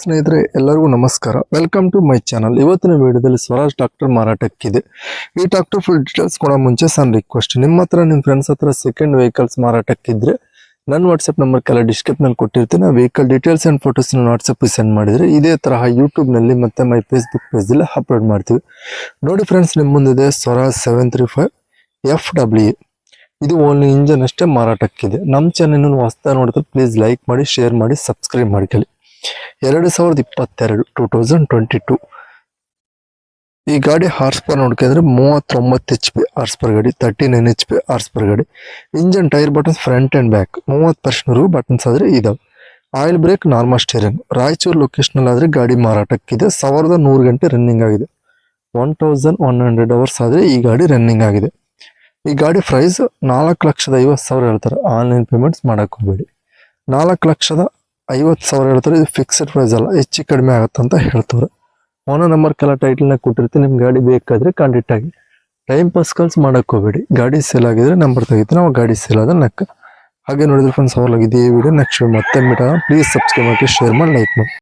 ಸ್ನೇಹಿತರೆ ಎಲ್ಲರಿಗೂ ನಮಸ್ಕಾರ. Welcome to my channel. ಇವತ್ತಿನ ವಿಡಿಯೋದಲ್ಲಿ ಸ್ವರಾಜ್ ಟ್ರಾಕ್ಟರ್ ಮಾರಾಟಕ್ಕಿದೆ. ಈ ಟ್ರಾಕ್ಟರ್ ಫುಲ್ ಡೀಟೇಲ್ಸ್ ಕೊಡೋ ಮುಂಚೆ ಸಣ್ಣ ರಿಕ್ವೆಸ್ಟ್, ನಿಮ್ಮ ಹತ್ರ ನಿಮ್ಮ ಫ್ರೆಂಡ್ಸ್ ಹತ್ರ ಸೆಕೆಂಡ್ ವೆಹಿಕಲ್ಸ್ ಮಾರಾಟಕ್ಕಿದ್ರೆ ನನ್ನ ವಾಟ್ಸಪ್ ನಂಬರ್ ಕೆಲ ಡಿಸ್ಕ್ರಿಪ್ಷನ್ ಕೊಟ್ಟಿರ್ತೀನಿ. ಆ vehicle details and photos WhatsApp send ಮಾಡಿದ್ರೆ ಇದೇ ತರಹ ಯೂಟ್ಯೂಬ್ ನಲ್ಲಿ ಮತ್ತೆ ಮೈ ಫೇಸ್ಬುಕ್ ಪೇಜ್ ಅಲ್ಲಿ ಅಪ್ಲೋಡ್ ಮಾಡ್ತೀವಿ. ನೋಡಿ ಫ್ರೆಂಡ್ಸ್, ನಿಮ್ಮ ಮುಂದಿದೆ ಸ್ವರಾಜ್ 735 FW. ಇದು ಓನ್ಲಿ ಇಂಜನ್ ಅಷ್ಟೇ ಮಾರಾಟಕ್ಕಿದೆ. ನಮ್ಮ ಚಾನೆಲ್ ಹೊಸದಾಗಿ ನೋಡಿದ್ರೆ ಪ್ಲೀಸ್ ಲೈಕ್ ಮಾಡಿ, ಶೇರ್ ಮಾಡಿ, ಸಬ್ಸ್ಕ್ರೈಬ್ ಮಾಡ್ಕೊಳ್ಳಿ. 2022 2022 ಈ ಗಾಡಿ ಹಾರ್ಸ್ ಪವರ್ ನೋಡ್ಕೊಂಡ್ರೆ 39 HP ಹಾರ್ಸ್ ಪರ್ ಗಾಡಿ, 39 HP ಹಾರ್ಸ್ ಪರ್ ಗಾಡಿ. Engine tyre buttons front and back 30% buttons ಆದ್ರೆ ಇದಾವೆ. Oil brake, normal steering. Raichur location ಆದ್ರೆ ಗಾಡಿ ಮಾರಾಟಕ್ಕಿದೆ. 1100 ಗಂಟೆ ರನ್ನಿಂಗ್ ಆಗಿದೆ. 1100 ಅವರ್ಸ್ ಆದ್ರೆ ಈ ಗಾಡಿ ರನ್ನಿಂಗ್ ಆಗಿದೆ. ಈ ಗಾಡಿ ಪ್ರೈಸ್ 4,50,000 ಹೇಳ್ತಾರೆ. ಆನ್ಲೈನ್ ಪೇಮೆಂಟ್ಸ್ ಮಾಡಕ್ ಹೋಗ್ಬೇಡಿ. 4,50,000 ಹೇಳ್ತಾರೆ. ಇದು ಫಿಕ್ಸ್ಡ್ ಪ್ರೈಸ್ ಅಲ್ಲ, ಹೆಚ್ಚು ಕಡಿಮೆ ಆಗುತ್ತಂತ ಹೇಳ್ತಾರೆ. ಓನರ್ ನಂಬರ್ ಕೆಲ ಟೈಟಲ್ ನಾಗ ಕೊಟ್ಟಿರ್ತೀನಿ. ನಿಮ್ ಗಾಡಿ ಬೇಕಾದ್ರೆ ಕಾಂಟ್ಯಾಕ್ಟ್ ಆಗಿ. ಟೈಮ್ ಪಾಸ್ ಕಾಲ್ಸ್ ಮಾಡಕ್ ಹೋಗ್ಬೇಡಿ. ಗಾಡಿ ಸೇಲ್ ಆಗಿದ್ರೆ ನಂಬರ್ ತೆಗಿತೀನಿ, ನಾವು ಗಾಡಿ ಸೇಲ್ ಆದ ನಕ್ಕ. ಹಾಗೆ ನೋಡಿದ್ರೆ ಫ್ರೆಂಡ್ಸ್, ಅವಲಾಗಿದೆ ಈ ವಿಡಿಯೋ. ನೆಕ್ಸ್ಟ್ ಮತ್ತೆ ಮೀಟ್. ಪ್ಲೀಸ್ ಸಬ್ಸ್ಕ್ರೈಬ್ ಮಾಡಿ, ಶೇರ್ ಮಾಡಿ, ಲೈಕ್ ಮಾಡಿ.